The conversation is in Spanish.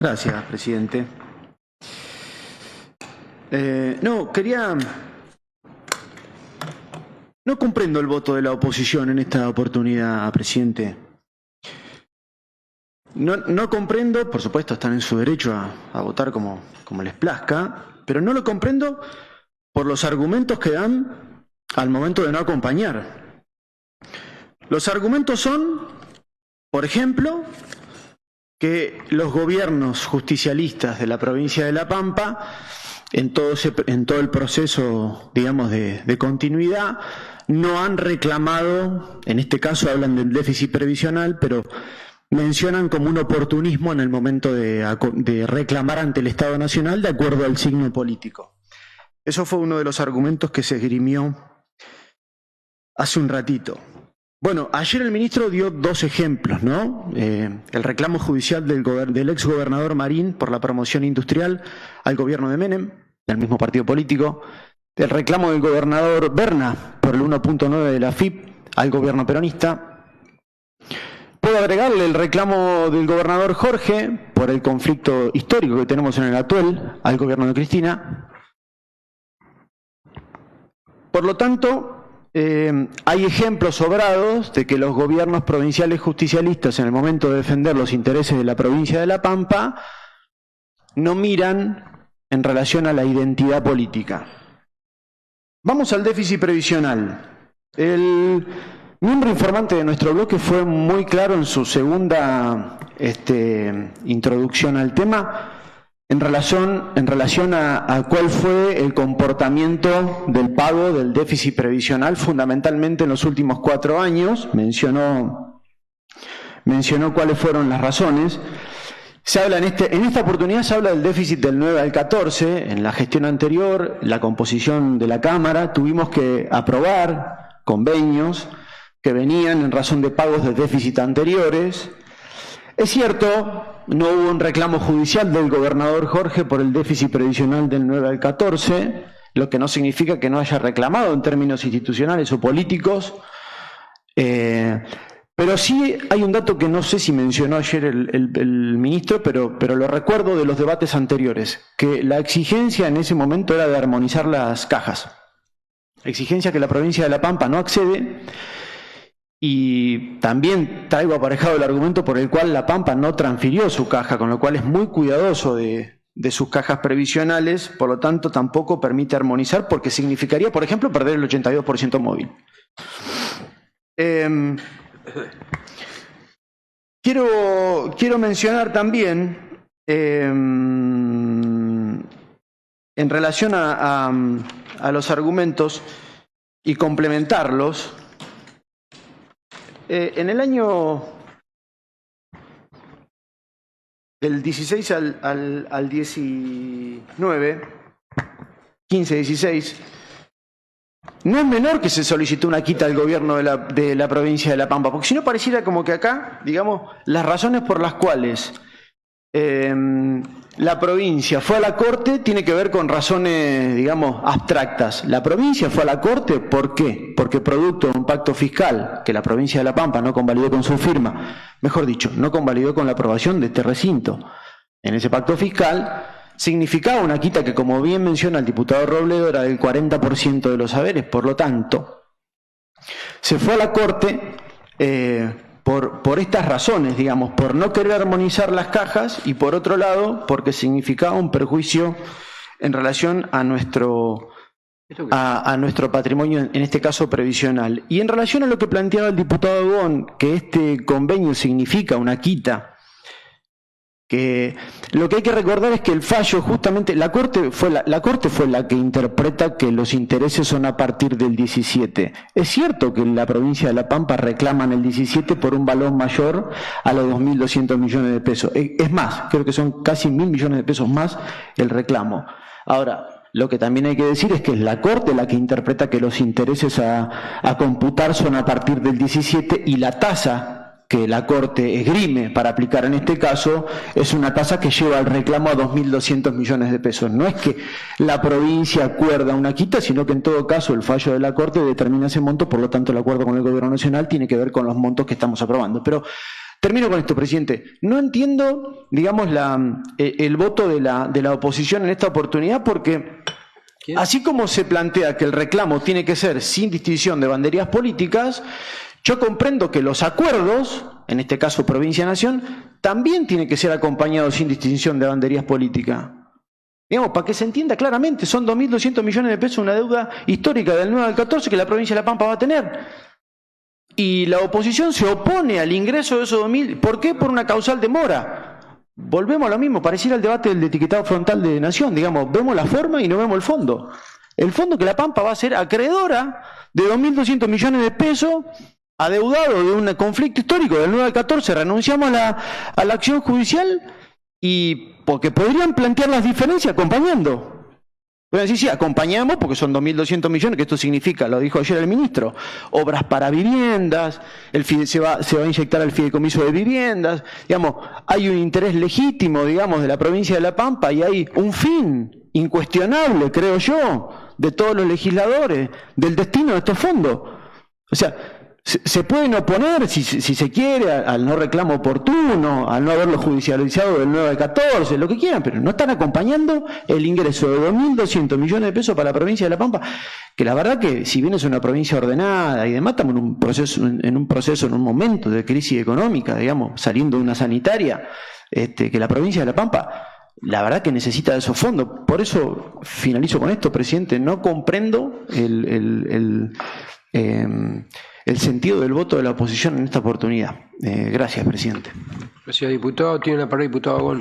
Gracias, presidente. No comprendo el voto de la oposición en esta oportunidad, presidente. No comprendo, por supuesto están en su derecho a votar como les plazca, pero no lo comprendo por los argumentos que dan al momento de no acompañar. Los argumentos son, por ejemplo, que los gobiernos justicialistas de la provincia de La Pampa, en todo el proceso, digamos, de continuidad, no han reclamado, en este caso hablan del déficit previsional, pero mencionan como un oportunismo en el momento de reclamar ante el Estado Nacional de acuerdo al signo político. Eso fue uno de los argumentos que se esgrimió hace un ratito. Bueno, ayer el ministro dio dos ejemplos, ¿no? El reclamo judicial del exgobernador Marín por la promoción industrial al gobierno de Menem, del mismo partido político, el reclamo del gobernador Berna por el 1.9 de la AFIP al gobierno peronista. Puedo agregarle el reclamo del gobernador Jorge por el conflicto histórico que tenemos en el Atuel al gobierno de Cristina. Por lo tanto, hay ejemplos sobrados de que los gobiernos provinciales justicialistas, en el momento de defender los intereses de la provincia de La Pampa, no miran en relación a la identidad política. Vamos al déficit previsional. El miembro informante de nuestro bloque fue muy claro en su segunda introducción al tema en relación a cuál fue el comportamiento del pago del déficit previsional fundamentalmente en los últimos 4 años. Mencionó cuáles fueron las razones. Se habla en esta oportunidad se habla del déficit del 9 al 14. En la gestión anterior, la composición de la Cámara, tuvimos que aprobar convenios que venían en razón de pagos de déficit anteriores. Es cierto, no hubo un reclamo judicial del gobernador Jorge por el déficit previsional del 9 al 14, lo que no significa que no haya reclamado en términos institucionales o políticos. Pero sí hay un dato que no sé si mencionó ayer el ministro, pero lo recuerdo de los debates anteriores, que la exigencia en ese momento era de armonizar las cajas. Exigencia que la provincia de La Pampa no accede. Y también traigo aparejado el argumento por el cual La Pampa no transfirió su caja, con lo cual es muy cuidadoso de sus cajas previsionales, por lo tanto tampoco permite armonizar, porque significaría, por ejemplo, perder el 82% móvil. Quiero mencionar también, en relación a los argumentos y complementarlos, en el año del 16 al 19, 15-16, no es menor que se solicitó una quita al gobierno de la provincia de La Pampa, porque si no pareciera como que acá, digamos, las razones por las cuales la provincia fue a la Corte tiene que ver con razones, digamos, abstractas. La provincia fue a la Corte, ¿por qué? Porque producto de un pacto fiscal que la provincia de La Pampa no convalidó con su firma, mejor dicho, no convalidó con la aprobación de este recinto. En ese pacto fiscal significaba una quita que, como bien menciona el diputado Robledo, era del 40% de los haberes. Por lo tanto, se fue a la Corte por estas razones, digamos, por no querer armonizar las cajas y, por otro lado, porque significaba un perjuicio en relación a nuestro patrimonio, en este caso previsional. Y en relación a lo que planteaba el diputado Bon, que este convenio significa una quita, que lo que hay que recordar es que el fallo, justamente, la Corte fue la que interpreta que los intereses son a partir del 17. Es cierto que en la provincia de La Pampa reclaman el 17 por un valor mayor a los 2.200 millones de pesos. Es más, creo que son casi 1.000 millones de pesos más el reclamo. Ahora, lo que también hay que decir es que es la Corte la que interpreta que los intereses a computar son a partir del 17 y la tasa que la Corte esgrime para aplicar en este caso es una tasa que lleva el reclamo a 2.200 millones de pesos. No es que la provincia acuerda una quita, sino que en todo caso el fallo de la Corte determina ese monto, por lo tanto el acuerdo con el Gobierno Nacional tiene que ver con los montos que estamos aprobando. Pero Termino con esto, presidente. No entiendo, digamos, el voto de la oposición en esta oportunidad porque, así como se plantea que el reclamo tiene que ser sin distinción de banderías políticas, yo comprendo que los acuerdos, en este caso provincia-nación, también tienen que ser acompañados sin distinción de banderías políticas. Digamos, para que se entienda claramente, son 2.200 millones de pesos una deuda histórica del 9 al 14 que la provincia de La Pampa va a tener. Y la oposición se opone al ingreso de esos 2.000. ¿Por qué? Por una causal de mora. Volvemos a lo mismo, pareciera el debate del etiquetado frontal de Nación. Digamos, vemos la forma y no vemos el fondo. El fondo que La Pampa va a ser acreedora de 2.200 millones de pesos, adeudado de un conflicto histórico del 9 al 14. Renunciamos a la acción judicial y porque podrían plantear las diferencias acompañando. Bueno, sí, acompañamos porque son 2.200 millones, que esto significa, lo dijo ayer el ministro, obras para viviendas, se va a inyectar al fideicomiso de viviendas, digamos, hay un interés legítimo, digamos, de la provincia de La Pampa y hay un fin incuestionable, creo yo, de todos los legisladores, del destino de estos fondos. O sea, se pueden oponer, si se quiere, al no reclamo oportuno, al no haberlo judicializado del 9 al 14, lo que quieran, pero no están acompañando el ingreso de 2.200 millones de pesos para la provincia de La Pampa, que la verdad que, si bien es una provincia ordenada y demás, estamos en un momento de crisis económica, digamos, saliendo de una sanitaria, que la provincia de La Pampa, la verdad que necesita de esos fondos. Por eso finalizo con esto, presidente, no comprendo el sentido del voto de la oposición en esta oportunidad. Gracias, presidente. Gracias, diputado. Tiene la palabra diputado Agón.